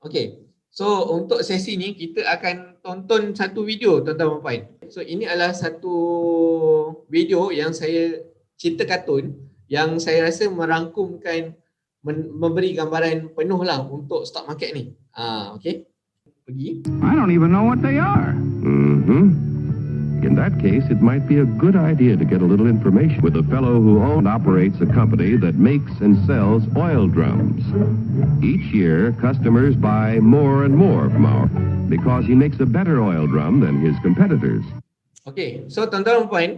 Okey. So untuk sesi ni kita akan tonton satu video tuan-tuan dan puan. So ini adalah satu video yang saya cerita kartun yang saya rasa merangkumkan memberi gambaran penuh lah untuk stock market ni. Okey. Pergi. I don't even know what they are. In that case, it might be a good idea to get a little information with a fellow who owns and operates a company that makes and sells oil drums. Each year, customers buy more and more from our because he makes a better oil drum than his competitors. Okay, so tuan-tuan dan puan,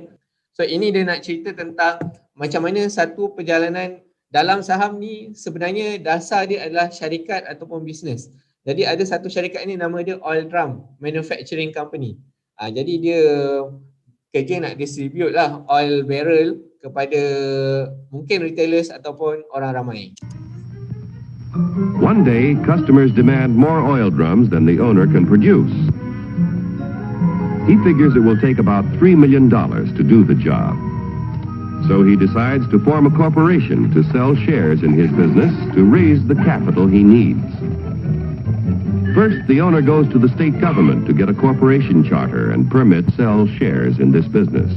so ini dia nak cerita tentang macam mana satu perjalanan dalam saham ni sebenarnya dasar dia adalah syarikat ataupun bisnes. Jadi ada satu syarikat ni nama dia Oil Drum Manufacturing Company. Jadi dia kerja nak distribute lah oil barrel kepada mungkin retailers ataupun orang ramai. One day, customers demand more oil drums than the owner can produce. He figures it will take about $3 million to do the job. So he decides to form a corporation to sell shares in his business to raise the capital he needs. First, the owner goes to the state government to get a corporation charter and permit sell shares in this business.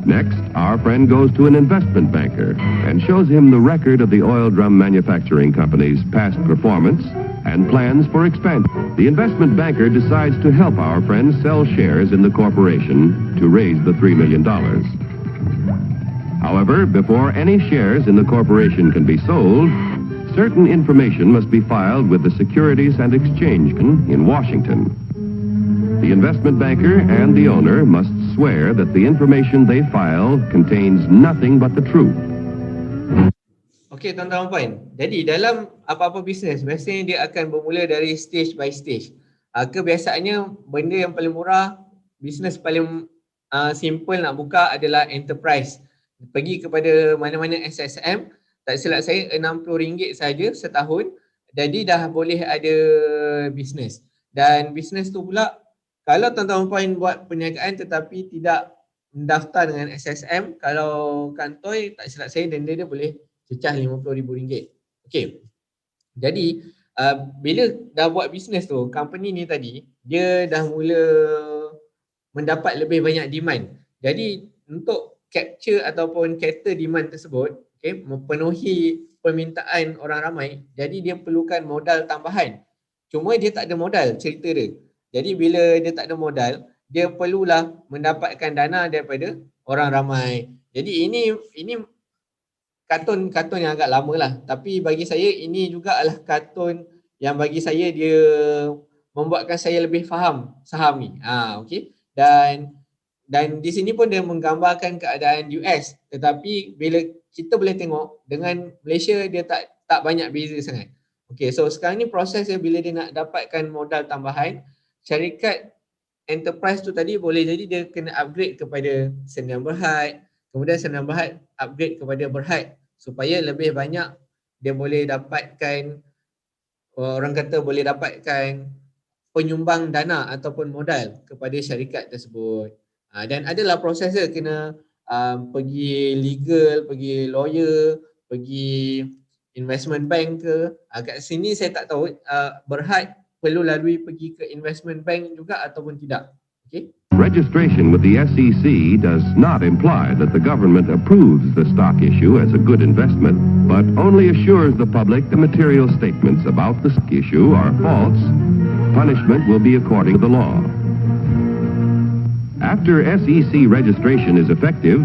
Next, our friend goes to an investment banker and shows him the record of the oil drum manufacturing company's past performance and plans for expansion. The investment banker decides to help our friend sell shares in the corporation to raise the $3 million. However, before any shares in the corporation can be sold, certain information must be filed with the Securities and Exchange Commission in Washington. The investment banker and the owner must swear that the information they file contains nothing but the truth. Okey tuan-tuan dan puan, jadi dalam apa-apa bisnes biasanya dia akan bermula dari stage by stage. Kebiasaannya benda yang paling murah, bisnes paling simple nak buka adalah enterprise. Pergi kepada mana-mana SSM, tak silap saya RM60 saja setahun, jadi dah boleh ada bisnes. Dan bisnes tu pula, kalau tuan-tuan puan buat perniagaan tetapi tidak mendaftar dengan SSM, kalau kantoi tak silap saya denda dia boleh cecah RM50,000. Okey. Jadi bila dah buat bisnes tu, company ni tadi dia dah mula mendapat lebih banyak demand. Jadi untuk capture ataupun cater demand tersebut, okay, memenuhi permintaan orang ramai, jadi dia perlukan modal tambahan. Cuma dia tak ada modal, cerita dia. Jadi bila dia tak ada modal, dia perlulah mendapatkan dana daripada orang ramai. Jadi ini kartun yang agak lama lah. Tapi bagi saya ini juga adalah kartun yang bagi saya dia membuatkan saya lebih faham saham ni. Okay. Dan di sini pun dia menggambarkan keadaan US, tetapi bila kita boleh tengok dengan Malaysia dia tak banyak beza sangat. Okey, so sekarang ni proses dia bila dia nak dapatkan modal tambahan, syarikat enterprise tu tadi boleh jadi dia kena upgrade kepada Sdn Bhd, kemudian Sdn Bhd upgrade kepada Berhad supaya lebih banyak dia boleh dapatkan, orang kata boleh dapatkan penyumbang dana ataupun modal kepada syarikat tersebut. Dan adalah proses dia, kena pergi legal, pergi lawyer, pergi investment bank ke. Kat sini saya tak tahu Berhad perlu lalui pergi ke investment bank juga ataupun tidak. Okay. Registration with the SEC does not imply that the government approves the stock issue as a good investment, but only assures the public the material statements about the stock issue are false. Punishment will be according to the law. After SEC registration is effective,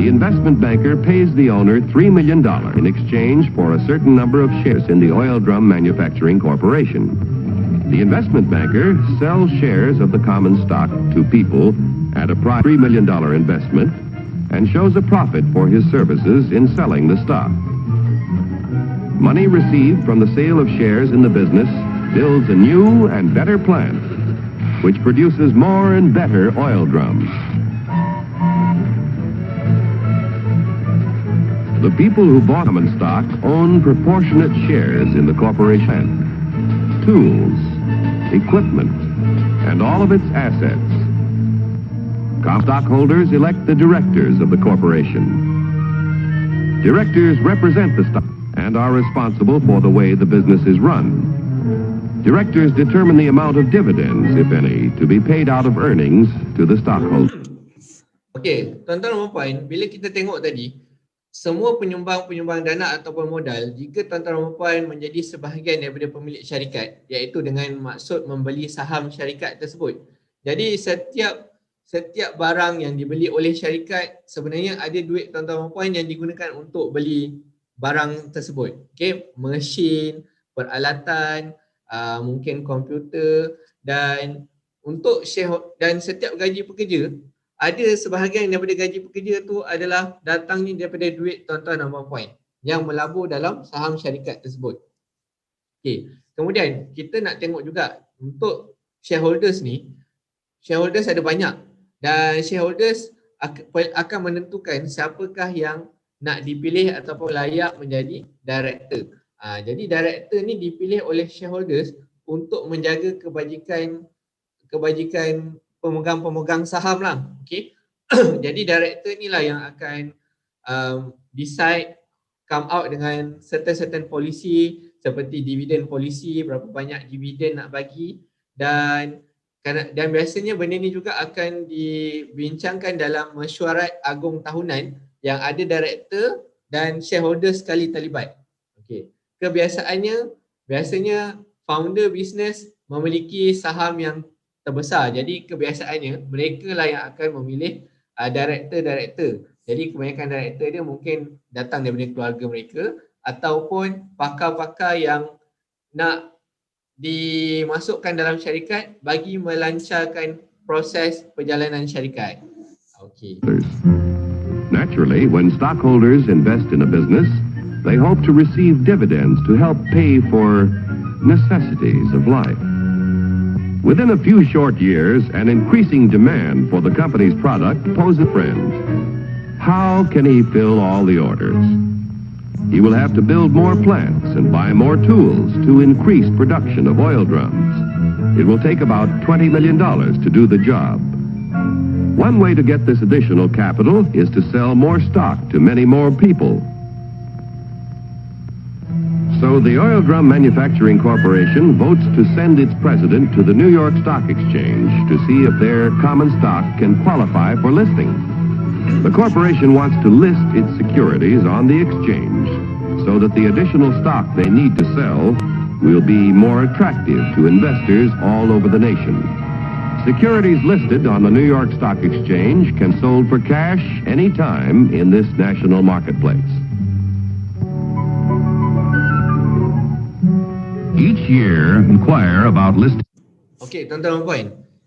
the investment banker pays the owner $3 million in exchange for a certain number of shares in the Oil Drum Manufacturing Corporation. The investment banker sells shares of the common stock to people at a $3 million investment and shows a profit for his services in selling the stock. Money received from the sale of shares in the business builds a new and better plant, which produces more and better oil drums. The people who bought common stock own proportionate shares in the corporation, tools, equipment, and all of its assets. Stockholders elect the directors of the corporation. Directors represent the stock and are responsible for the way the business is run. Directors determine the amount of dividends, if any, to be paid out of earnings to the stockholders. Okey, tuan-tuan dan puan, bila kita tengok tadi, semua penyumbang-penyumbang dana ataupun modal, jika tuan-tuan dan puan menjadi sebahagian daripada pemilik syarikat, iaitu dengan maksud membeli saham syarikat tersebut. Jadi setiap barang yang dibeli oleh syarikat, sebenarnya ada duit tuan-tuan dan puan yang digunakan untuk beli barang tersebut. Okey, mesin, peralatan, mungkin komputer, dan untuk dan setiap gaji pekerja, ada sebahagian daripada gaji pekerja tu adalah datangnya daripada duit tuan-tuan dan puan-puan yang melabur dalam saham syarikat tersebut. Okey, kemudian kita nak tengok juga untuk shareholders ni, shareholders ada banyak dan shareholders akan menentukan siapakah yang nak dipilih ataupun layak menjadi director. Jadi director ni dipilih oleh shareholders untuk menjaga kebajikan pemegang-pemegang saham lah. Okay. Jadi director ni lah yang akan decide, come out dengan certain policy seperti dividen policy, berapa banyak dividen nak bagi, dan biasanya benda ni juga akan dibincangkan dalam mesyuarat agung tahunan yang ada director dan shareholder sekali terlibat. Okay. Biasanya founder bisnes memiliki saham yang terbesar. Jadi kebiasaannya mereka lah yang akan memilih director. Jadi kebanyakan director dia mungkin datang daripada keluarga mereka ataupun pakar-pakar yang nak dimasukkan dalam syarikat bagi melancarkan proses perjalanan syarikat. Okay. Naturally, when stockholders invest in a business, they hope to receive dividends to help pay for necessities of life. Within a few short years, an increasing demand for the company's product poses a friend. How can he fill all the orders? He will have to build more plants and buy more tools to increase production of oil drums. It will take about $20 million to do the job. One way to get this additional capital is to sell more stock to many more people. So the Oil Drum Manufacturing Corporation votes to send its president to the New York Stock Exchange to see if their common stock can qualify for listing. The corporation wants to list its securities on the exchange so that the additional stock they need to sell will be more attractive to investors all over the nation. Securities listed on the New York Stock Exchange can sold for cash any time in this national marketplace. Each year, inquire about listing. Okey, tuan-tuan dan puan.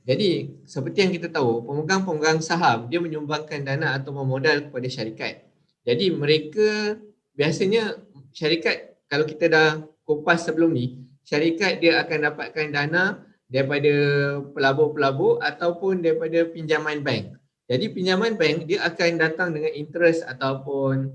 Jadi, seperti yang kita tahu, pemegang-pemegang saham dia menyumbangkan dana atau modal kepada syarikat. Jadi, mereka biasanya syarikat, kalau kita dah kupas sebelum ni, syarikat dia akan dapatkan dana daripada pelabur-pelabur ataupun daripada pinjaman bank. Jadi, pinjaman bank dia akan datang dengan interest ataupun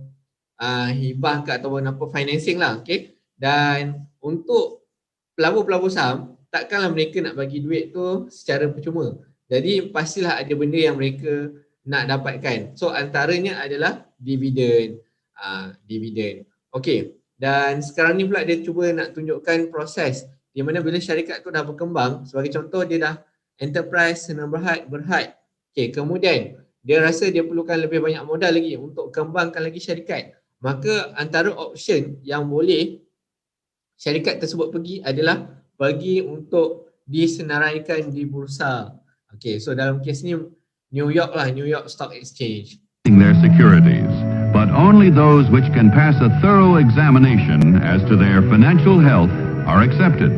hibah ke ataupun apa financing lah, okey. Dan untuk pelabur-pelabur saham, takkanlah mereka nak bagi duit tu secara percuma. Jadi pastilah ada benda yang mereka nak dapatkan. So antaranya adalah dividen. Okey. Dan sekarang ni pula dia cuba nak tunjukkan proses di mana bila syarikat tu dah berkembang, sebagai contoh dia dah enterprise, senang berhad. Okey, kemudian dia rasa dia perlukan lebih banyak modal lagi untuk kembangkan lagi syarikat. Maka antara option yang boleh syarikat tersebut pergi adalah pergi untuk disenaraikan di bursa. Okay, so dalam kes ni New York Stock Exchange. Their securities, but only those which can pass a thorough examination as to their financial health are accepted.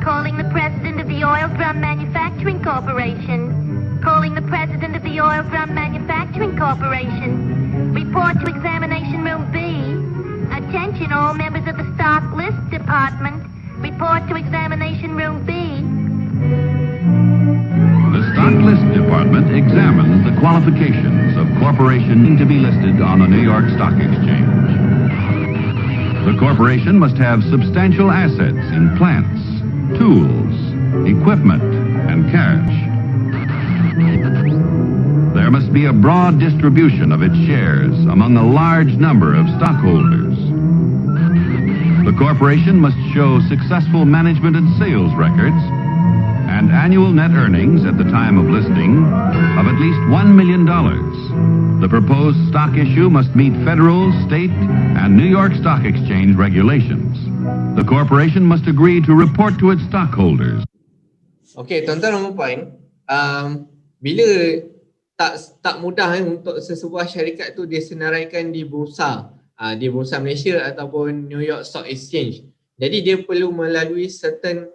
Calling the president of the Oil Drum Manufacturing Corporation. Calling the president of the Oil Drum Manufacturing Corporation. Report to examination room B. Attention all members of the stock list department. Report to examination room B. The stock list department examines the qualifications of corporation to be listed on the New York Stock Exchange. The corporation must have substantial assets in plants, tools, equipment, and cash. There must be a broad distribution of its shares among a large number of stockholders. The corporation must show successful management and sales records and annual net earnings at the time of listing of at least $1 million. The proposed stock issue must meet federal, state, and New York Stock Exchange regulations. The corporation must agree to report to its stockholders. Okey, tuan-tuan dan puan, bila tak mudah untuk sesebuah syarikat tu disenaraikan di bursa, di bursa Malaysia ataupun New York Stock Exchange. Jadi dia perlu melalui certain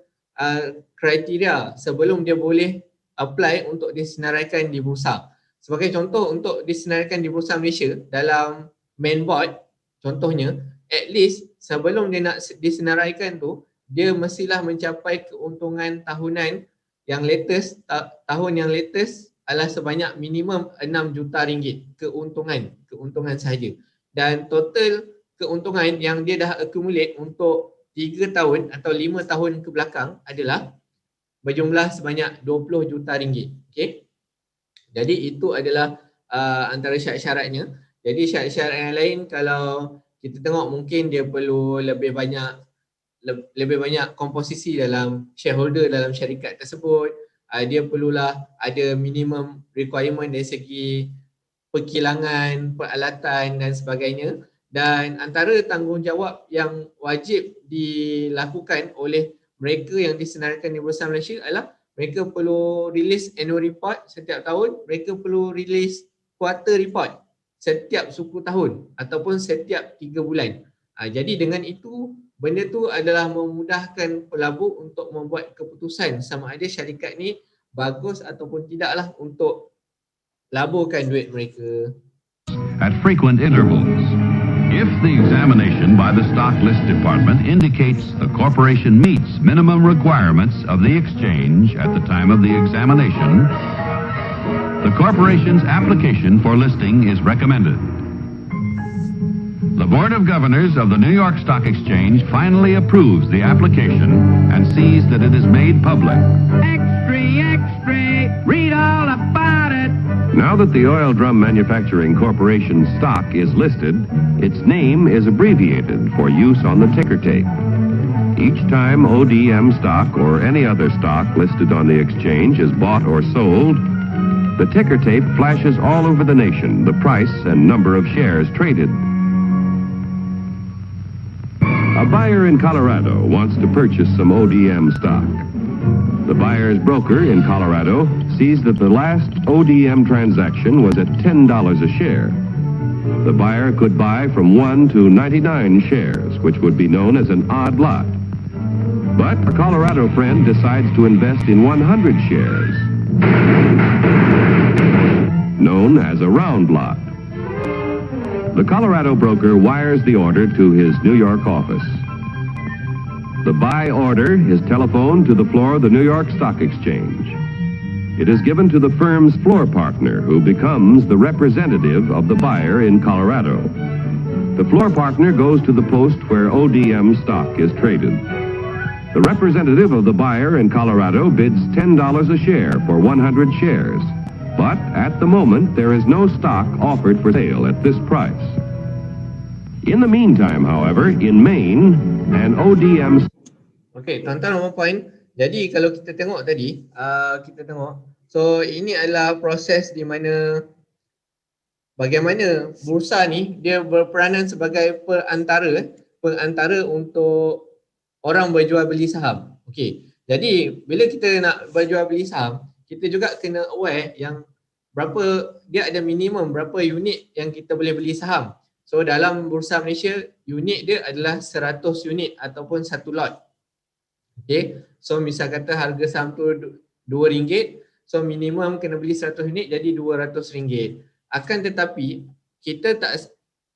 kriteria sebelum dia boleh apply untuk disenaraikan di bursa. Sebagai contoh, untuk disenaraikan di bursa Malaysia dalam main board, contohnya, at least sebelum dia nak disenaraikan tu, dia mestilah mencapai keuntungan tahunan yang latest, tahun yang latest adalah sebanyak minimum 6 juta ringgit keuntungan sahaja. Dan total keuntungan yang dia dah accumulate untuk 3 tahun atau 5 tahun ke belakang adalah berjumlah sebanyak 20 juta ringgit. Okay? Jadi itu adalah antara syarat-syaratnya. Jadi syarat-syarat yang lain kalau kita tengok mungkin dia perlu lebih banyak komposisi dalam shareholder dalam syarikat tersebut. Dia perlulah ada minimum requirement dari segi perkilangan, peralatan dan sebagainya. Dan antara tanggungjawab yang wajib dilakukan oleh mereka yang disenaraikan di Bursa Malaysia adalah mereka perlu release annual report setiap tahun, mereka perlu release quarter report setiap suku tahun ataupun setiap 3 bulan. Jadi dengan itu, benda tu adalah memudahkan pelabur untuk membuat keputusan sama ada syarikat ni bagus ataupun tidaklah untuk laburkan duit mereka. At frequent intervals. If the examination by the Stock List Department indicates the corporation meets minimum requirements of the exchange at the time of the examination, the corporation's application for listing is recommended. The Board of Governors of the New York Stock Exchange finally approves the application and sees that it is made public. Extra, read all about it. Now that the Oil Drum Manufacturing Corporation stock is listed, its name is abbreviated for use on the ticker tape. Each time ODM stock or any other stock listed on the exchange is bought or sold, the ticker tape flashes all over the nation the price and number of shares traded. A buyer in Colorado wants to purchase some ODM stock. The buyer's broker in Colorado sees that the last ODM transaction was at $10 a share. The buyer could buy from 1 to 99 shares, which would be known as an odd lot. But a Colorado friend decides to invest in 100 shares, known as a round lot. The Colorado broker wires the order to his New York office. The buy order is telephoned to the floor of the New York Stock Exchange. It is given to the firm's floor partner, who becomes the representative of the buyer in Colorado. The floor partner goes to the post where ODM stock is traded. The representative of the buyer in Colorado bids $10 a share for 100 shares. But at the moment, there is no stock offered for sale at this price. In the meantime, however, in Maine, an ODM... Okey, tuan-tuan dan puan, jadi kalau kita tengok tadi, so ini adalah proses di mana bagaimana bursa ni dia berperanan sebagai perantara untuk orang berjual beli saham. Okey, jadi bila kita nak berjual beli saham, kita juga kena aware yang dia ada minimum berapa unit yang kita boleh beli saham. So dalam Bursa Malaysia, unit dia adalah 100 unit ataupun satu lot. Okay, so misal kata harga saham tu RM2, so minimum kena beli 100 unit jadi RM200. Akan tetapi,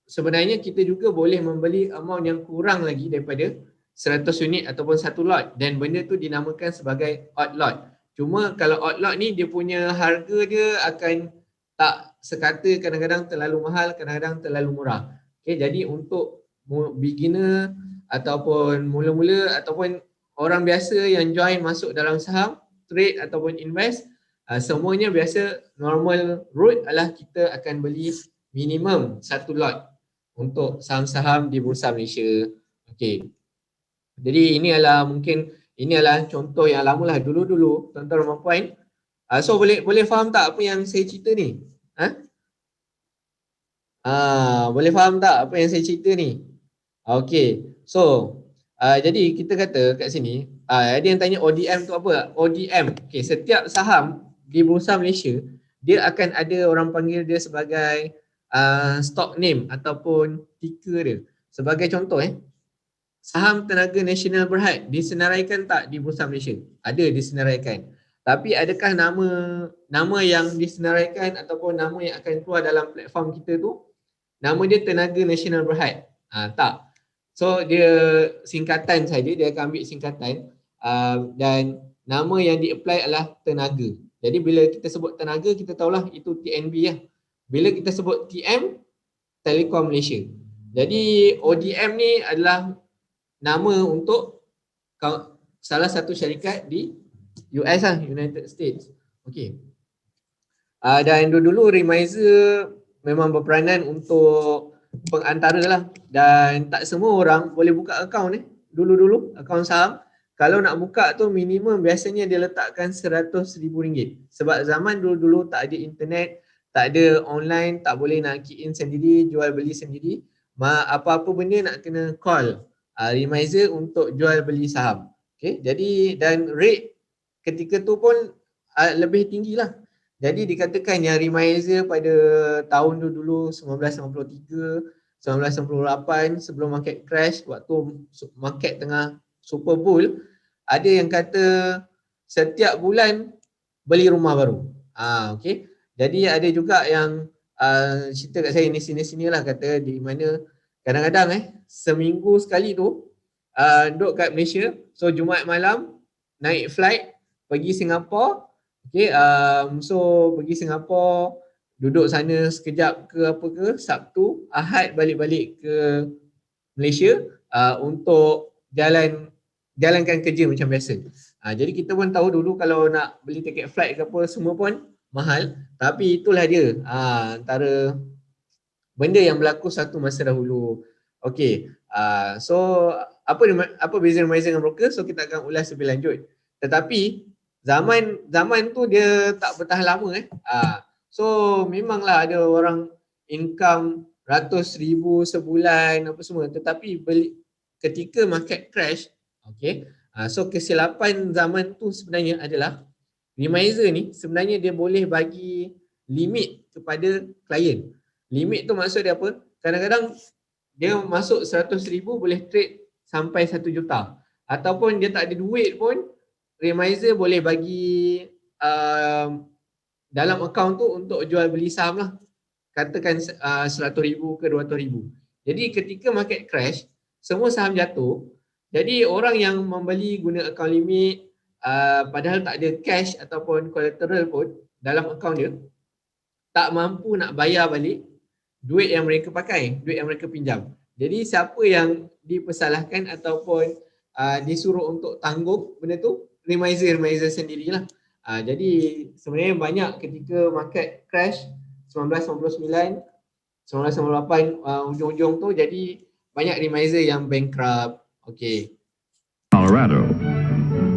sebenarnya kita juga boleh membeli amount yang kurang lagi daripada 100 unit ataupun satu lot, dan benda tu dinamakan sebagai odd lot. Cuma kalau odd lot ni dia punya harga dia akan tak sekata, kadang-kadang terlalu mahal, kadang-kadang terlalu murah. Okay, jadi untuk beginner ataupun mula-mula ataupun orang biasa yang join masuk dalam saham, trade ataupun invest, semuanya biasa normal route adalah kita akan beli minimum satu lot untuk saham-saham di Bursa Malaysia. Okay. Jadi ini adalah contoh yang lama lah, dulu-dulu tuan-tuan dan puan. So boleh faham tak apa yang saya cerita ni? Boleh faham tak apa yang saya cerita ni? Okey. So jadi kita kata kat sini, ada yang tanya ODM tu apa? ODM. Okey, setiap saham di Bursa Malaysia dia akan ada orang panggil dia sebagai stock name ataupun ticker dia. Sebagai contoh saham Tenaga Nasional Berhad disenaraikan tak di Bursa Malaysia? Ada disenaraikan. Tapi adakah nama yang disenaraikan ataupun nama yang akan keluar dalam platform kita tu nama dia Tenaga Nasional Berhad? Tak. So dia singkatan saja, dia akan ambil singkatan dan nama yang di-apply adalah tenaga. Jadi bila kita sebut tenaga, kita tahulah itu TNB lah. Bila kita sebut TM, Telekom Malaysia. Jadi ODM ni adalah nama untuk salah satu syarikat di US lah, United States. Okey. Dan dulu Remiser memang berperanan untuk pengantara lah, dan tak semua orang boleh buka akaun dulu-dulu akaun saham. Kalau nak buka tu minimum biasanya dia letakkan RM100,000 sebab zaman dulu-dulu tak ada internet, tak ada online, tak boleh nak key in sendiri, jual beli sendiri. Apa-apa benda nak kena call Remiser untuk jual beli saham. Okay, jadi dan rate ketika tu pun lebih tinggi lah. Jadi dikatakan yang Remiser pada tahun dulu 1993, 1998 sebelum market crash, waktu market tengah super bull, ada yang kata setiap bulan beli rumah baru. Okay. Jadi ada juga yang cerita kat saya ni sini lah, kata di mana kadang-kadang seminggu sekali tu duduk kat Malaysia, so Jumaat malam naik flight pergi Singapura. Okay, so pergi Singapura, duduk sana sekejap ke apa ke, Sabtu, Ahad balik-balik ke Malaysia untuk jalankan kerja macam biasa. Jadi kita pun tahu dulu kalau nak beli tiket flight ke apa semua pun mahal, tapi itulah dia antara benda yang berlaku satu masa dahulu. Okey, so apa beza Remiser dengan broker? So kita akan ulas lebih lanjut. Tetapi zaman tu dia tak bertahan lama so memanglah ada orang income ratus ribu sebulan apa semua, tetapi ketika market crash, so kesilapan zaman tu sebenarnya adalah Remiser ni sebenarnya dia boleh bagi limit kepada klien. Limit tu maksud dia apa? Kadang-kadang dia masuk 100,000 boleh trade sampai 1 juta, ataupun dia tak ada duit pun Remiser boleh bagi dalam akaun tu untuk jual beli saham lah. Katakan 100,000 ke 200,000. Jadi ketika market crash, semua saham jatuh. Jadi orang yang membeli guna akaun limit padahal tak ada cash ataupun collateral pun dalam akaun dia, tak mampu nak bayar balik duit yang mereka pakai, duit yang mereka pinjam. Jadi siapa yang dipersalahkan ataupun disuruh untuk tanggung benda tu? Remiser sendirilah. Jadi sebenarnya banyak ketika market crash 1999, 1998 ujung-ujung tu, jadi banyak Remiser yang bankrupt. Okay. Colorado.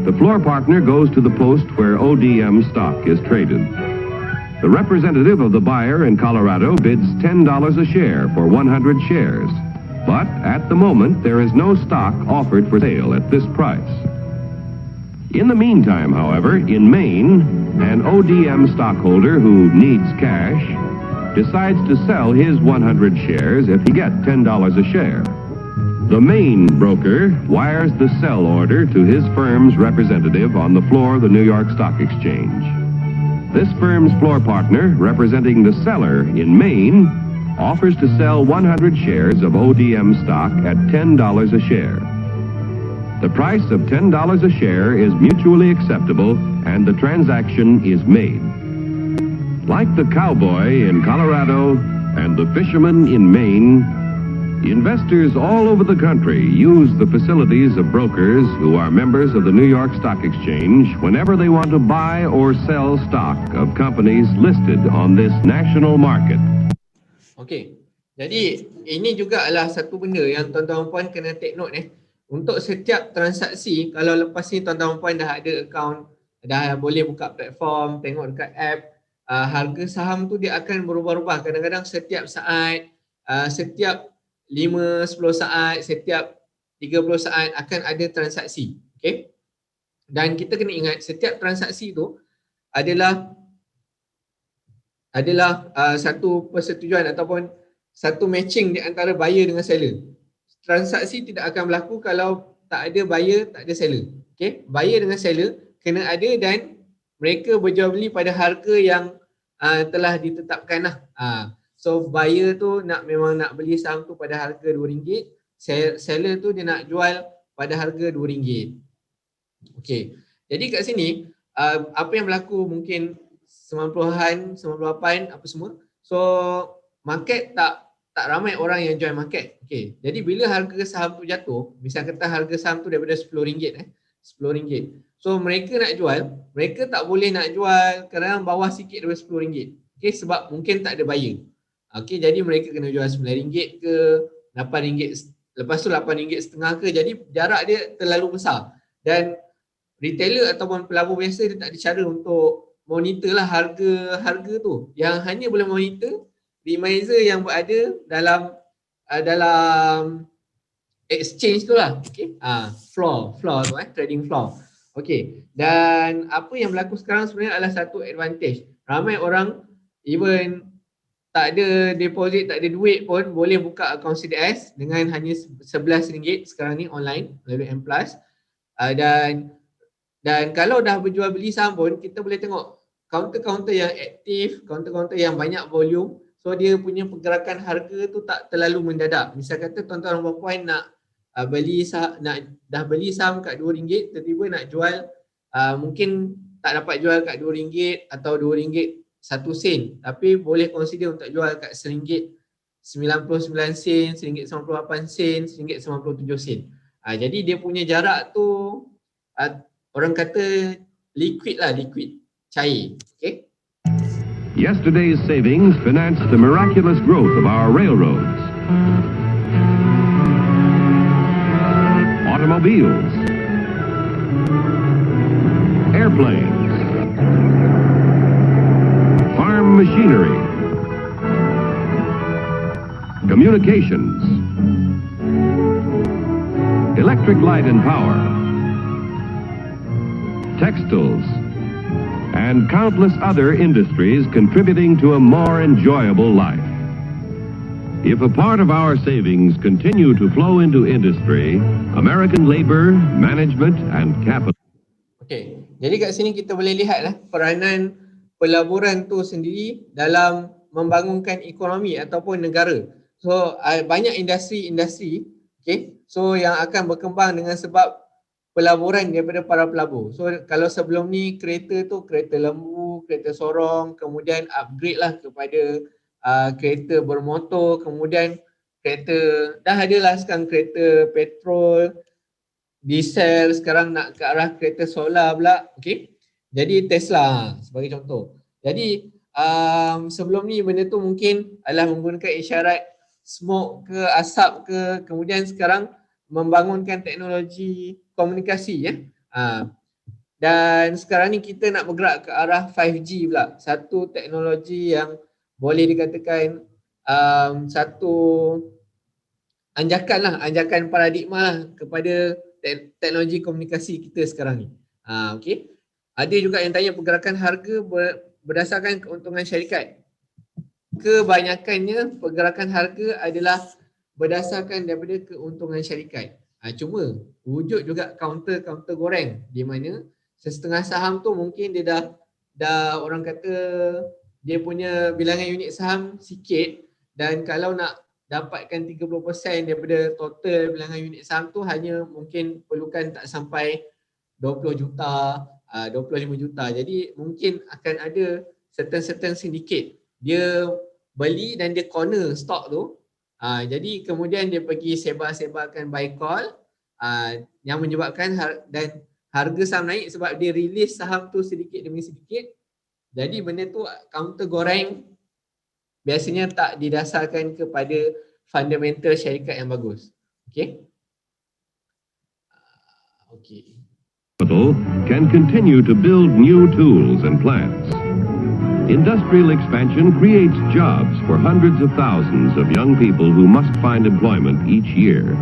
The floor partner goes to the post where ODM stock is traded. The representative of the buyer in Colorado bids $10 a share for 100 shares. But at the moment, there is no stock offered for sale at this price. In the meantime, however, in Maine, an ODM stockholder who needs cash decides to sell his 100 shares if he gets $10 a share. The Maine broker wires the sell order to his firm's representative on the floor of the New York Stock Exchange. This firm's floor partner, representing the seller in Maine, offers to sell 100 shares of ODM stock at $10 a share. The price of $10 a share is mutually acceptable and the transaction is made. Like the cowboy in Colorado and the fisherman in Maine, investors all over the country use the facilities of brokers who are members of the New York Stock Exchange whenever they want to buy or sell stock of companies listed on this national market. Okey. Jadi ini juga adalah satu benda yang tuan-tuan puan kena take note untuk setiap transaksi, kalau lepas ni tuan-tuan puan dah ada account, dah boleh buka platform, tengok dekat app, harga saham tu dia akan berubah-ubah. Kadang-kadang setiap saat, setiap 5-10 saat, setiap 30 saat akan ada transaksi. Okay? Dan kita kena ingat setiap transaksi tu adalah satu persetujuan ataupun satu matching di antara buyer dengan seller. Transaksi tidak akan berlaku kalau tak ada buyer, tak ada seller. Okay? Buyer dengan seller kena ada dan mereka berjual beli pada harga yang telah ditetapkan lah. So buyer tu memang nak beli saham tu pada harga RM2, seller tu dia nak jual pada harga RM2. Okay. Jadi kat sini apa yang berlaku mungkin 90-an, 98 apa semua. So market tak ramai orang yang join market. Okay. Jadi bila harga saham tu jatuh, misal kata harga saham tu daripada RM10, RM10. So mereka nak jual, mereka tak boleh nak jual kadang-kadang bawah sikit daripada RM10. Okay, sebab mungkin tak ada buyer. Okay, jadi mereka kena jual RM9 ke, RM8, lepas tu RM8.50 ke. Jadi jarak dia terlalu besar. Dan retailer ataupun pelabur biasa dia tak ada cara untuk monitor lah harga tu. Yang hanya boleh monitor remiser yang berada dalam exchange tu lah. Okay. Floor tu trading floor. Okay. Dan apa yang berlaku sekarang sebenarnya adalah satu advantage. Ramai orang even tak ada deposit, tak ada duit pun boleh buka akaun CDS dengan hanya RM11 sekarang ni online melalui M+. Dan kalau dah berjual beli saham pun kita boleh tengok kaunter-kaunter yang aktif, kaunter-kaunter yang banyak volume. So dia punya pergerakan harga tu tak terlalu mendadak. Misal kata tuan-tuan dan puan nak dah beli saham kat RM2, tiba-tiba nak jual, mungkin tak dapat jual kat RM2 atau RM2 1 sen, tapi boleh consider untuk jual kat RM1.99, RM1.98, RM1.97. Jadi dia punya jarak tu orang kata liquid, cair. Okay? Yesterday's savings financed the miraculous growth of our railroads, automobiles, airplanes, farm machinery, communications, electric light and power, textiles, and countless other industries contributing to a more enjoyable life. If a part of our savings continue to flow into industry, American labor, management, and capital. Okay, jadi kat sini kita boleh lihat peranan pelaburan tu sendiri dalam membangunkan ekonomi ataupun negara. So banyak industri, okay, so yang akan berkembang dengan sebab pelaburan daripada para pelabur. So kalau sebelum ni kereta tu kereta lembu, kereta sorong, kemudian upgrade lah kepada kereta bermotor, kemudian kereta dah ada lah sekarang kereta petrol, diesel, sekarang nak ke arah kereta solar pula. Okay. Jadi Tesla sebagai contoh. Jadi sebelum ni benda tu mungkin adalah menggunakan isyarat smoke ke asap ke, kemudian sekarang membangunkan teknologi komunikasi dan sekarang ni kita nak bergerak ke arah 5G pula. Satu teknologi yang boleh dikatakan satu anjakan paradigma kepada teknologi komunikasi kita sekarang ni. Okay. Ada juga yang tanya pergerakan harga berdasarkan keuntungan syarikat. Kebanyakannya pergerakan harga adalah berdasarkan daripada keuntungan syarikat. Cuma wujud juga kaunter goreng di mana setengah saham tu mungkin dia dah orang kata dia punya bilangan unit saham sikit, dan kalau nak dapatkan 30% daripada total bilangan unit saham tu hanya mungkin perlukan tak sampai 20 juta, 25 juta. Jadi mungkin akan ada certain syndicate dia beli dan dia corner stok tu. Jadi kemudian dia pergi sebar-sebarkan buy call yang menyebabkan dan harga saham naik sebab dia release saham tu sedikit demi sedikit. Jadi benda tu counter goreng biasanya tak didasarkan kepada fundamental syarikat yang bagus. Okay. Okey. Can continue to build new tools and plants. Industrial expansion creates jobs for hundreds of thousands of young people who must find employment each year.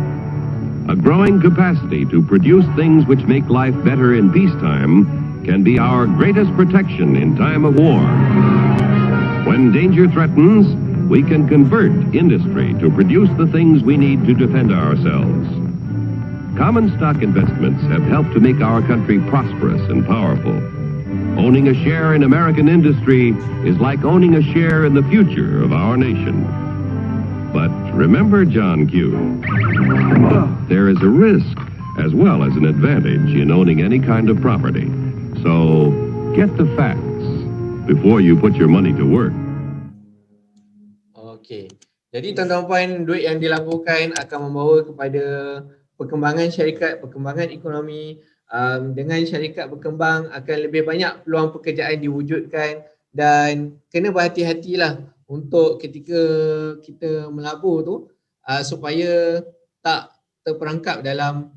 A growing capacity to produce things which make life better in peacetime can be our greatest protection in time of war. When danger threatens, we can convert industry to produce the things we need to defend ourselves. Common stock investments have helped to make our country prosperous and powerful. Owning a share in American industry is like owning a share in the future of our nation. But remember, John Q, there is a risk as well as an advantage in owning any kind of property. So get the facts before you put your money to work. Okey. Jadi tuan-tuan puan, duit yang dilaburkan akan membawa kepada perkembangan syarikat, perkembangan ekonomi. Dengan syarikat berkembang akan lebih banyak peluang pekerjaan diwujudkan, dan kena berhati-hatilah untuk ketika kita melabur tu supaya tak terperangkap dalam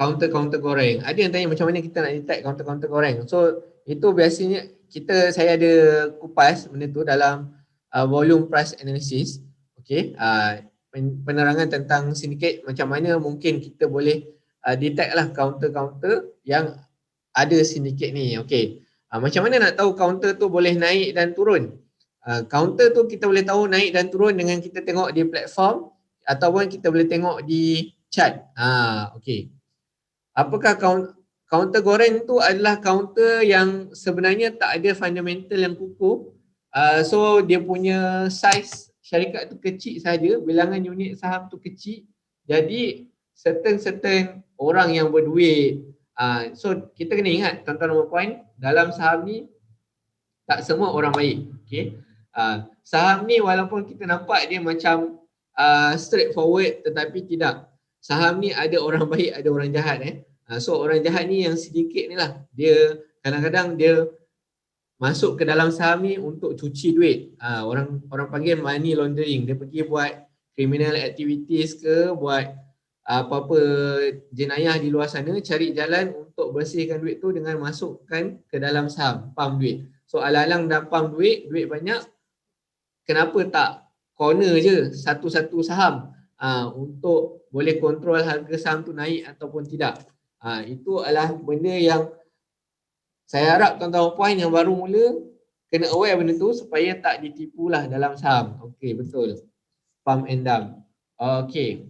kaunter-kaunter goreng. Ada yang tanya macam mana kita nak detect kaunter-kaunter goreng. So itu biasanya saya ada kupas benda tu dalam volume price analysis. Okey, penerangan tentang syndicate, macam mana mungkin kita boleh detect lah kaunter-kaunter yang ada syndicate ni. Okey, macam mana nak tahu kaunter tu boleh naik dan turun? Kaunter tu kita boleh tahu naik dan turun dengan kita tengok di platform ataupun kita boleh tengok di chart. Okey. Apakah kaunter goreng tu adalah kaunter yang sebenarnya tak ada fundamental yang kukuh. So dia punya size syarikat tu kecil saja, bilangan unit saham tu kecil. Jadi certain orang yang berduit. So kita kena ingat tuan-tuan dan puan, dalam saham ni tak semua orang baik. Okay. Saham ni walaupun kita nampak dia macam straightforward, tetapi tidak. Saham ni ada orang baik, ada orang jahat. So orang jahat ni yang sedikit ni lah, dia kadang-kadang dia masuk ke dalam saham ni untuk cuci duit. Orang panggil money laundering. Dia pergi buat criminal activities ke, buat apa-apa jenayah di luar sana, cari jalan untuk bersihkan duit tu dengan masukkan ke dalam saham, pump duit. So alang-alang dah pump duit banyak, kenapa tak corner je satu-satu saham untuk boleh kontrol harga saham tu naik ataupun tidak. Itu adalah benda yang saya harap tuan-tuan puan yang baru mula kena aware benda tu supaya tak ditipulah dalam saham. Okey, betul. Pump and dump. Okey.